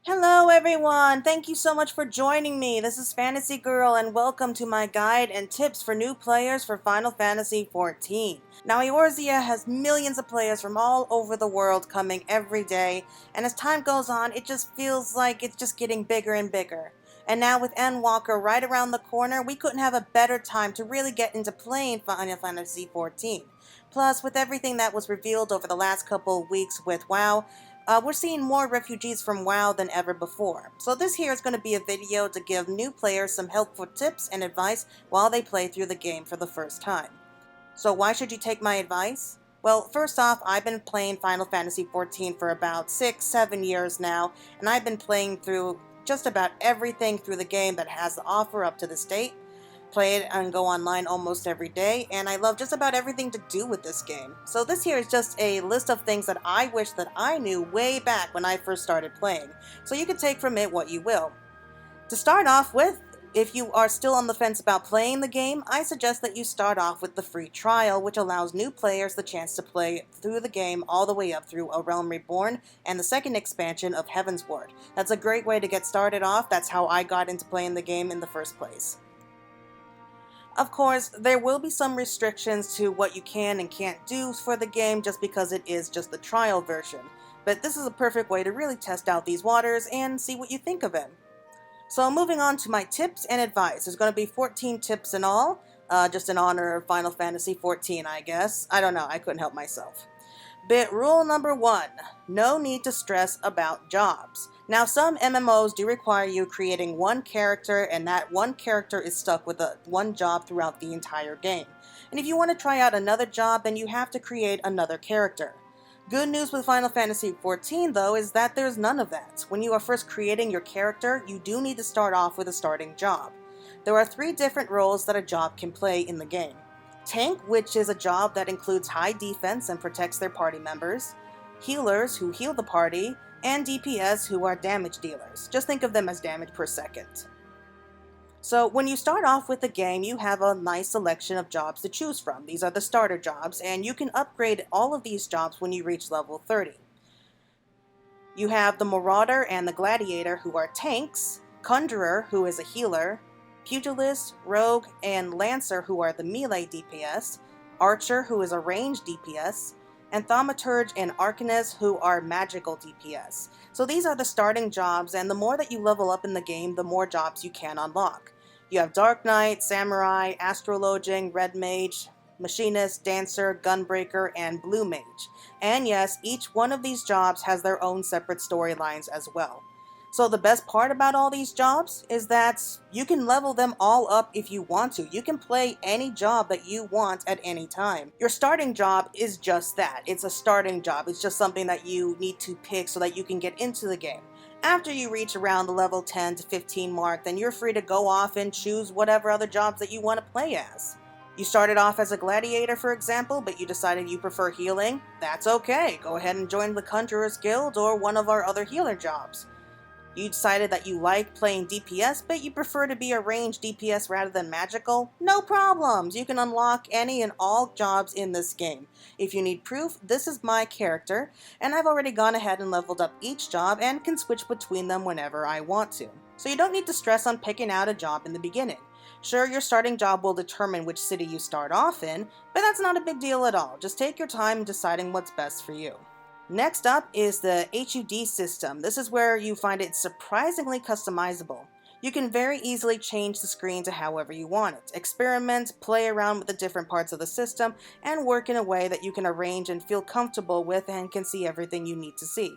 Hello everyone! Thank you so much for joining me. This is Fantasy Girl and welcome to my guide and tips for new players for Final Fantasy XIV. Now Eorzea has millions of players from all over the world coming every day, and as time goes on it just feels like it's just getting bigger and bigger. And now with Endwalker right around the corner, we couldn't have a better time to really get into playing Final Fantasy XIV. Plus, with everything that was revealed over the last couple of weeks with WoW, we're seeing more refugees from WoW than ever before. So this here is going to be a video to give new players some helpful tips and advice while they play through the game for the first time. So why should you take my advice? Well, first off, I've been playing Final Fantasy XIV for about 6-7 years now, and I've been playing through just about everything through the game that has to offer up to this date. Play it and go online almost every day, and I love just about everything to do with this game. So this here is just a list of things that I wish that I knew way back when I first started playing, so you can take from it what you will. To start off with, if you are still on the fence about playing the game, I suggest that you start off with the free trial, which allows new players the chance to play through the game all the way up through A Realm Reborn and the second expansion of Heavensward. That's a great way to get started off. That's how I got into playing the game in the first place. Of course, there will be some restrictions to what you can and can't do for the game just because it is just the trial version, but this is a perfect way to really test out these waters and see what you think of it. So moving on to my tips and advice. There's going to be 14 tips in all, just in honor of Final Fantasy XIV, I guess. I don't know, I couldn't help myself. But rule number 1, no need to stress about jobs. Now some MMOs do require you creating one character, and that one character is stuck with one job throughout the entire game. And if you want to try out another job, then you have to create another character. Good news with Final Fantasy XIV though is that there's none of that. When you are first creating your character, you do need to start off with a starting job. There are 3 different roles that a job can play in the game. Tank, which is a job that includes high defense and protects their party members. Healers, who heal the party. And DPS, who are damage dealers. Just think of them as damage per second. So when you start off with the game, you have a nice selection of jobs to choose from. These are the starter jobs, and you can upgrade all of these jobs when you reach level 30. You have the Marauder and the Gladiator, who are tanks. Conjurer, who is a healer. Pugilist, Rogue, and Lancer, who are the melee DPS, Archer, who is a ranged DPS, and Thaumaturge and Arcanist, who are magical DPS. So these are the starting jobs, and the more that you level up in the game, the more jobs you can unlock. You have Dark Knight, Samurai, Astrologian, Red Mage, Machinist, Dancer, Gunbreaker, and Blue Mage. And yes, each one of these jobs has their own separate storylines as well. So the best part about all these jobs is that you can level them all up if you want to. You can play any job that you want at any time. Your starting job is just that. It's a starting job. It's just something that you need to pick so that you can get into the game. After you reach around the level 10 to 15 mark, then you're free to go off and choose whatever other jobs that you want to play as. You started off as a gladiator, for example, but you decided you prefer healing. That's okay. Go ahead and join the Conjurer's Guild or one of our other healer jobs. You decided that you like playing DPS, but you prefer to be a ranged DPS rather than magical? No problems! You can unlock any and all jobs in this game. If you need proof, this is my character, and I've already gone ahead and leveled up each job and can switch between them whenever I want to. So you don't need to stress on picking out a job in the beginning. Sure, your starting job will determine which city you start off in, but that's not a big deal at all. Just take your time in deciding what's best for you. Next up is the HUD system. This is where you find it surprisingly customizable. You can very easily change the screen to however you want it. Experiment, play around with the different parts of the system, and work in a way that you can arrange and feel comfortable with and can see everything you need to see.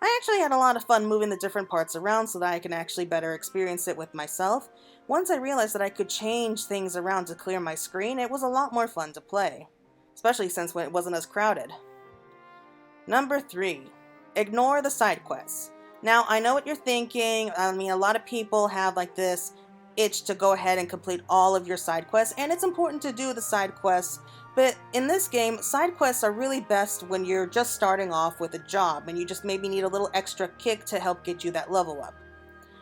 I actually had a lot of fun moving the different parts around so that I can actually better experience it with myself. Once I realized that I could change things around to clear my screen, it was a lot more fun to play, especially since when it wasn't as crowded. Number 3, ignore the side quests. Now, I know what you're thinking. I mean, a lot of people have like this itch to go ahead and complete all of your side quests, and it's important to do the side quests, but in this game, side quests are really best when you're just starting off with a job and you just maybe need a little extra kick to help get you that level up.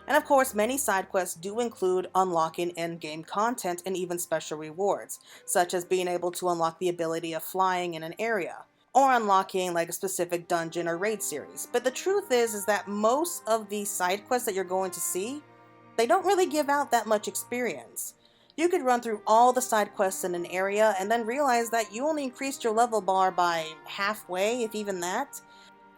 And of course, many side quests do include unlocking in-game content and even special rewards, such as being able to unlock the ability of flying in an area, or unlocking like a specific dungeon or raid series. But the truth is that most of the side quests that you're going to see, they don't really give out that much experience. You could run through all the side quests in an area and then realize that you only increased your level bar by halfway, if even that.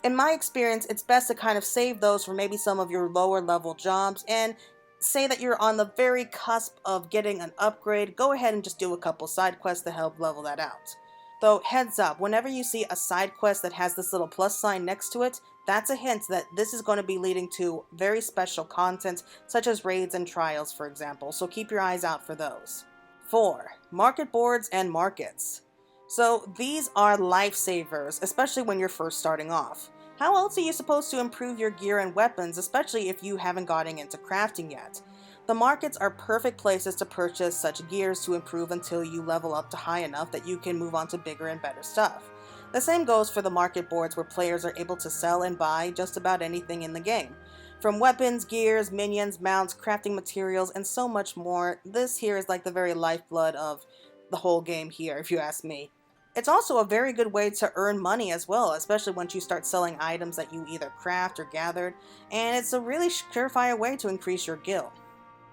In my experience, it's best to kind of save those for maybe some of your lower level jobs, and say that you're on the very cusp of getting an upgrade, go ahead and just do a couple side quests to help level that out. Though heads up, whenever you see a side quest that has this little plus sign next to it, that's a hint that this is going to be leading to very special content such as raids and trials, for example, so keep your eyes out for those. 4. Market boards and markets. So these are lifesavers, especially when you're first starting off. How else are you supposed to improve your gear and weapons, especially if you haven't gotten into crafting yet? The markets are perfect places to purchase such gears to improve until you level up to high enough that you can move on to bigger and better stuff. The same goes for the market boards where players are able to sell and buy just about anything in the game. From weapons, gears, minions, mounts, crafting materials, and so much more, this here is like the very lifeblood of the whole game here, if you ask me. It's also a very good way to earn money as well, especially once you start selling items that you either craft or gathered, and it's a really surefire way to increase your guild.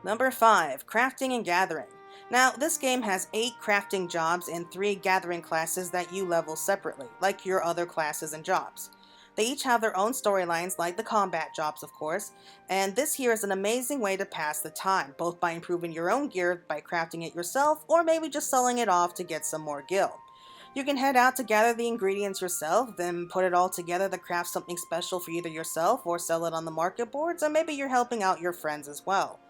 Number 5. Crafting and Gathering. Now, this game has 8 crafting jobs and 3 gathering classes that you level separately, like your other classes and jobs. They each have their own storylines, like the combat jobs of course, and this here is an amazing way to pass the time, both by improving your own gear by crafting it yourself, or maybe just selling it off to get some more gil. You can head out to gather the ingredients yourself, then put it all together to craft something special for either yourself or sell it on the market boards, or maybe you're helping out your friends as well.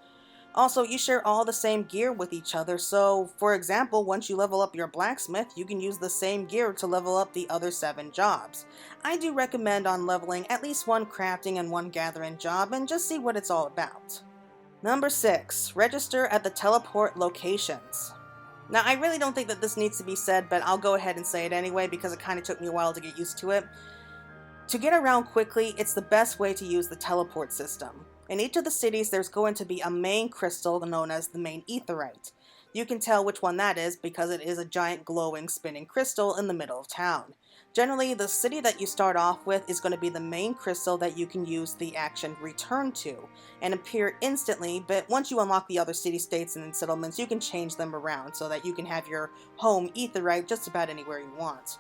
Also, you share all the same gear with each other, so for example, once you level up your blacksmith, you can use the same gear to level up the other 7 jobs. I do recommend on leveling at least 1 crafting and 1 gathering job and just see what it's all about. Number 6. Register at the teleport locations. Now, I really don't think that this needs to be said, but I'll go ahead and say it anyway because it kind of took me a while to get used to it. To get around quickly, it's the best way to use the teleport system. In each of the cities, there's going to be a main crystal known as the main aetheryte. You can tell which one that is because it is a giant glowing spinning crystal in the middle of town. Generally, the city that you start off with is going to be the main crystal that you can use the action return to and appear instantly, but once you unlock the other city-states and settlements, you can change them around so that you can have your home aetheryte just about anywhere you want.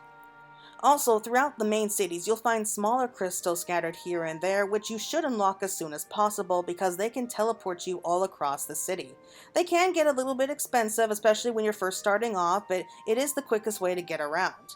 Also, throughout the main cities, you'll find smaller crystals scattered here and there, which you should unlock as soon as possible because they can teleport you all across the city. They can get a little bit expensive, especially when you're first starting off, but it is the quickest way to get around.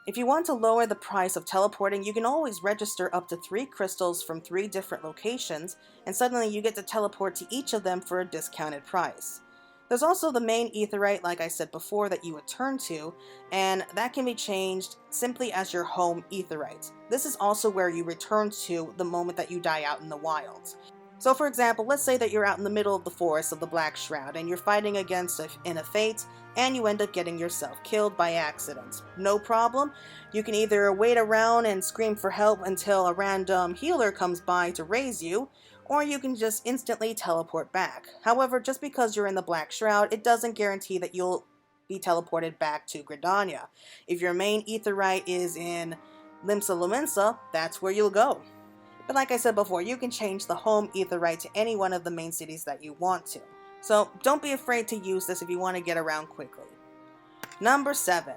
If you want to lower the price of teleporting, you can always register up to 3 crystals from 3 different locations, and suddenly you get to teleport to each of them for a discounted price. There's also the main aetheryte, like I said before, that you would turn to, and that can be changed simply as your home aetheryte. This is also where you return to the moment that you die out in the wilds. So for example, let's say that you're out in the middle of the forest of the Black Shroud and you're fighting against a fate and you end up getting yourself killed by accident. No problem. You can either wait around and scream for help until a random healer comes by to raise you, or you can just instantly teleport back. However, just because you're in the Black Shroud, it doesn't guarantee that you'll be teleported back to Gridania. If your main aetheryte is in Limsa, that's where you'll go. But like I said before, you can change the home aetheryte to any one of the main cities that you want to. So don't be afraid to use this if you want to get around quickly. Number 7.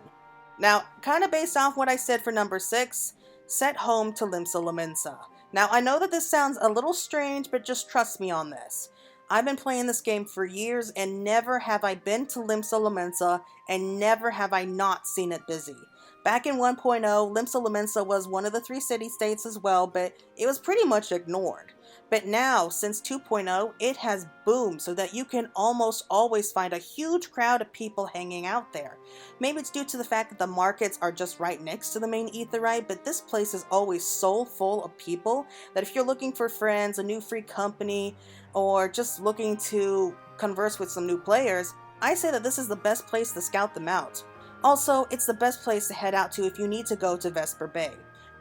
Now, kind of based off what I said for number 6, set home to Limsa. Now, I know that this sounds a little strange, but just trust me on this. I've been playing this game for years, and never have I been to Limsa, and never have I not seen it busy. Back in 1.0, Limsa was one of the 3 city-states as well, but it was pretty much ignored. But now, since 2.0, it has boomed so that you can almost always find a huge crowd of people hanging out there. Maybe it's due to the fact that the markets are just right next to the main aetheryte, but this place is always so full of people that if you're looking for friends, a new free company, or just looking to converse with some new players, I say that this is the best place to scout them out. Also, it's the best place to head out to if you need to go to Vesper Bay.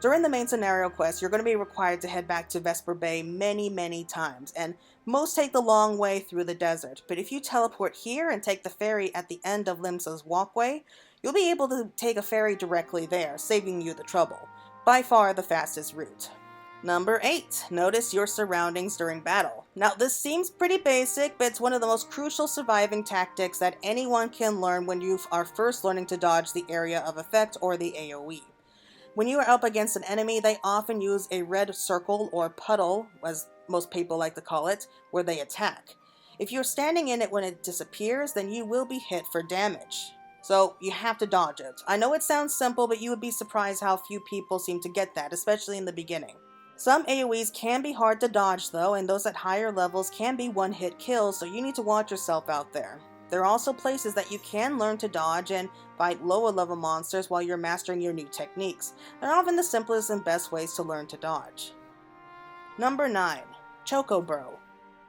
During the main scenario quest, you're going to be required to head back to Vesper Bay many times, and most take the long way through the desert. But if you teleport here and take the ferry at the end of Limsa's walkway, You'll be able to take a ferry directly there, saving you the trouble. By far the fastest route. Number 8. Notice your surroundings during battle. Now this seems pretty basic, but it's one of the most crucial surviving tactics that anyone can learn when you are first learning to dodge the area of effect or the AoE. When you are up against an enemy, they often use a red circle or puddle, as most people like to call it, where they attack. If you're standing in it when it disappears, then you will be hit for damage. So you have to dodge it. I know it sounds simple, but you would be surprised how few people seem to get that, especially in the beginning. Some AoEs can be hard to dodge though, and those at higher levels can be one-hit kills, so you need to watch yourself out there. There are also places that you can learn to dodge and fight lower level monsters while you're mastering your new techniques. They're often the simplest and best ways to learn to dodge. Number 9. Chocobo.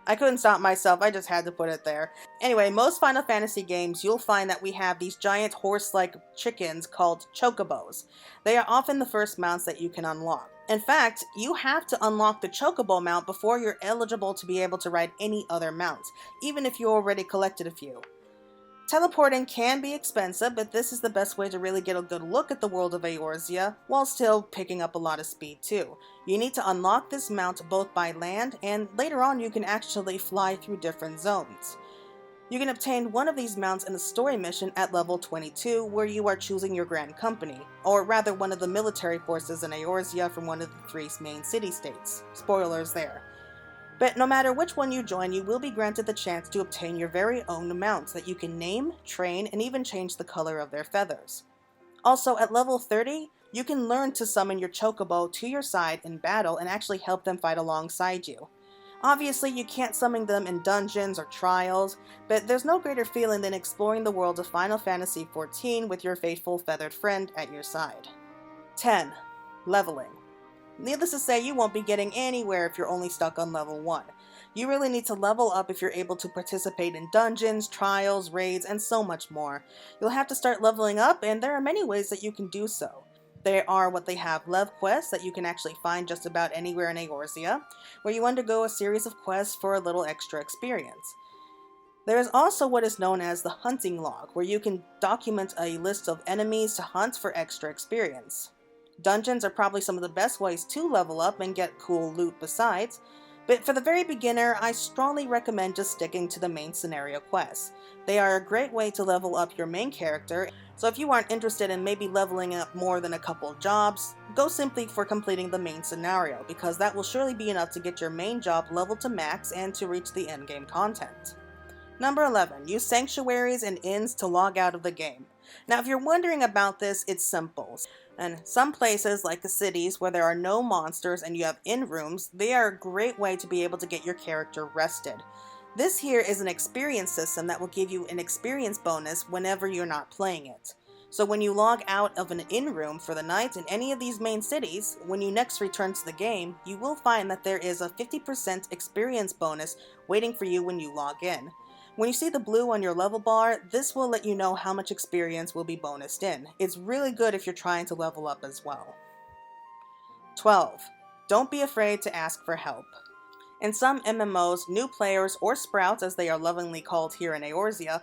I couldn't stop myself, I just had to put it there. Anyway, most Final Fantasy games, you'll find that we have these giant horse-like chickens called Chocobos. They are often the first mounts that you can unlock. In fact, you have to unlock the Chocobo mount before you're eligible to be able to ride any other mounts, even if you already collected a few. Teleporting can be expensive, but this is the best way to really get a good look at the world of Eorzea, while still picking up a lot of speed too. You need to unlock this mount both by land, and later on you can actually fly through different zones. You can obtain one of these mounts in a story mission at level 22, where you are choosing your Grand Company, or rather one of the military forces in Eorzea from one of the 3 main city-states. Spoilers there. But no matter which one you join, you will be granted the chance to obtain your very own mounts that you can name, train, and even change the color of their feathers. Also, at level 30, you can learn to summon your Chocobo to your side in battle and actually help them fight alongside you. Obviously, you can't summon them in dungeons or trials, but there's no greater feeling than exploring the world of Final Fantasy XIV with your faithful feathered friend at your side. 10. Leveling. Needless to say, you won't be getting anywhere if you're only stuck on level 1. You really need to level up if you're able to participate in dungeons, trials, raids, and so much more. You'll have to start leveling up, and there are many ways that you can do so. There are what they have Lev quests that you can actually find just about anywhere in Eorzea, where you undergo a series of quests for a little extra experience. There is also what is known as the hunting log, where you can document a list of enemies to hunt for extra experience. Dungeons are probably some of the best ways to level up and get cool loot besides, but for the very beginner, I strongly recommend just sticking to the main scenario quests. They are a great way to level up your main character, so if you aren't interested in maybe leveling up more than a couple jobs, go simply for completing the main scenario, because that will surely be enough to get your main job leveled to max and to reach the endgame content. Number 11. Use sanctuaries and inns to log out of the game. Now if you're wondering about this, it's simple. And some places, like the cities where there are no monsters and you have inn rooms, they are a great way to be able to get your character rested. This here is an experience system that will give you an experience bonus whenever you're not playing it. So when you log out of an inn room for the night in any of these main cities, when you next return to the game, you will find that there is a 50% experience bonus waiting for you when you log in. When you see the blue on your level bar, this will let you know how much experience will be bonused in. It's really good if you're trying to level up as well. 12. Don't be afraid to ask for help. In some MMOs, new players, or sprouts as they are lovingly called here in Eorzea,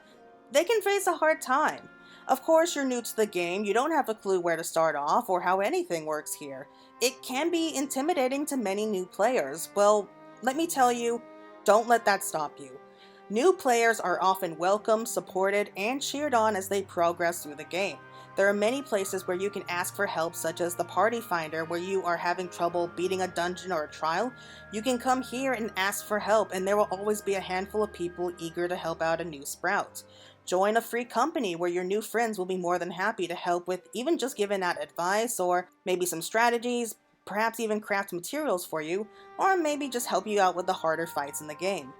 they can face a hard time. Of course, you're new to the game, you don't have a clue where to start off or how anything works here. It can be intimidating to many new players. Well, let me tell you, don't let that stop you. New players are often welcomed, supported, and cheered on as they progress through the game. There are many places where you can ask for help, such as the Party Finder, where you are having trouble beating a dungeon or a trial. You can come here and ask for help, and there will always be a handful of people eager to help out a new sprout. Join a free company where your new friends will be more than happy to help with even just giving out advice, or maybe some strategies, perhaps even craft materials for you, or maybe just help you out with the harder fights in the game.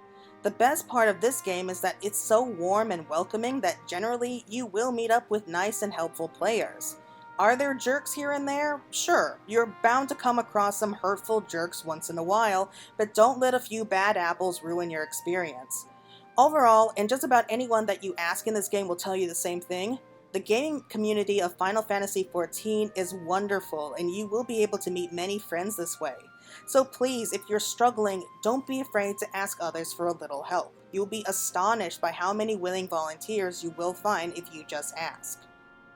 The best part of this game is that it's so warm and welcoming that generally you will meet up with nice and helpful players. Are there jerks here and there? Sure, you're bound to come across some hurtful jerks once in a while, but don't let a few bad apples ruin your experience. Overall, and just about anyone that you ask in this game will tell you the same thing, the gaming community of Final Fantasy XIV is wonderful, and you will be able to meet many friends this way. So please, if you're struggling, don't be afraid to ask others for a little help. You'll be astonished by how many willing volunteers you will find if you just ask.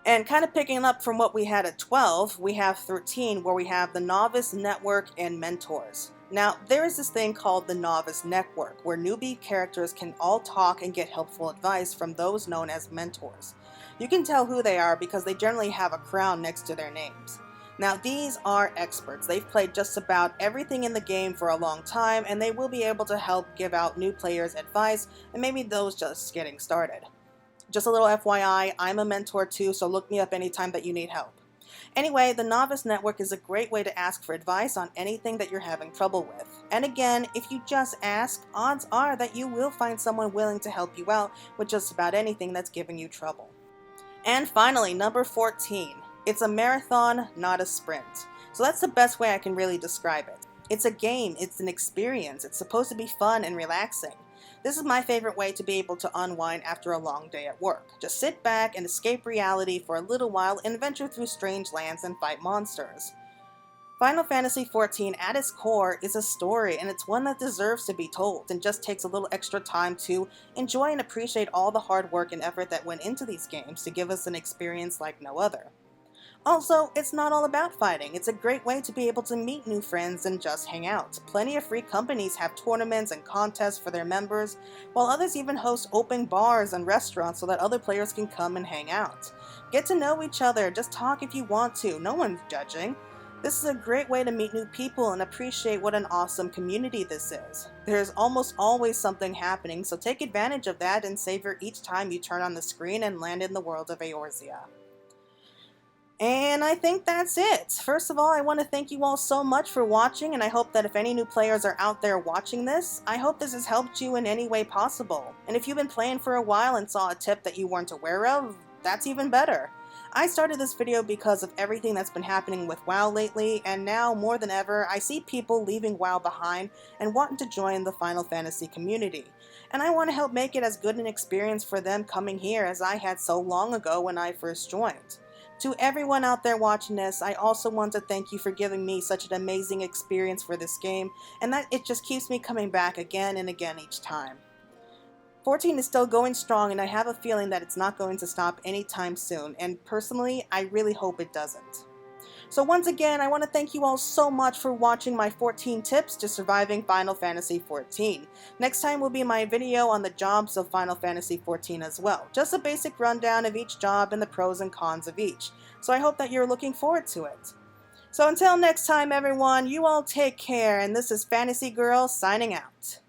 And kind of picking up from what we had at 12, we have 13, where we have the Novice Network and Mentors. Now, there is this thing called the Novice Network, where newbie characters can all talk and get helpful advice from those known as mentors. You can tell who they are because they generally have a crown next to their names. Now, these are experts. They've played just about everything in the game for a long time, and they will be able to help give out new players advice, and maybe those just getting started. Just a little FYI, I'm a mentor too, so look me up anytime that you need help. Anyway, the Novice Network is a great way to ask for advice on anything that you're having trouble with. And again, if you just ask, odds are that you will find someone willing to help you out with just about anything that's giving you trouble. And finally, number 14. It's a marathon, not a sprint. So that's the best way I can really describe it. It's a game, it's an experience, it's supposed to be fun and relaxing. This is my favorite way to be able to unwind after a long day at work. Just sit back and escape reality for a little while and venture through strange lands and fight monsters. Final Fantasy XIV at its core is a story, and it's one that deserves to be told and just takes a little extra time to enjoy and appreciate all the hard work and effort that went into these games to give us an experience like no other. Also, it's not all about fighting. It's a great way to be able to meet new friends and just hang out. Plenty of free companies have tournaments and contests for their members, while others even host open bars and restaurants so that other players can come and hang out. Get to know each other, just talk if you want to, no one's judging. This is a great way to meet new people and appreciate what an awesome community this is. There's almost always something happening, so take advantage of that and savor each time you turn on the screen and land in the world of Eorzea. And I think that's it. First of all, I want to thank you all so much for watching, and I hope that if any new players are out there watching this, I hope this has helped you in any way possible. And if you've been playing for a while and saw a tip that you weren't aware of, that's even better. I started this video because of everything that's been happening with WoW lately, and now more than ever, I see people leaving WoW behind and wanting to join the Final Fantasy community. And I want to help make it as good an experience for them coming here as I had so long ago when I first joined. To everyone out there watching this, I also want to thank you for giving me such an amazing experience for this game, and that it just keeps me coming back again and again each time. 14 is still going strong, and I have a feeling that it's not going to stop anytime soon, and personally, I really hope it doesn't. So once again, I want to thank you all so much for watching my 14 tips to surviving Final Fantasy XIV. Next time will be my video on the jobs of Final Fantasy XIV as well. Just a basic rundown of each job and the pros and cons of each. So I hope that you're looking forward to it. So until next time everyone, you all take care, and this is Fantasy Girl signing out.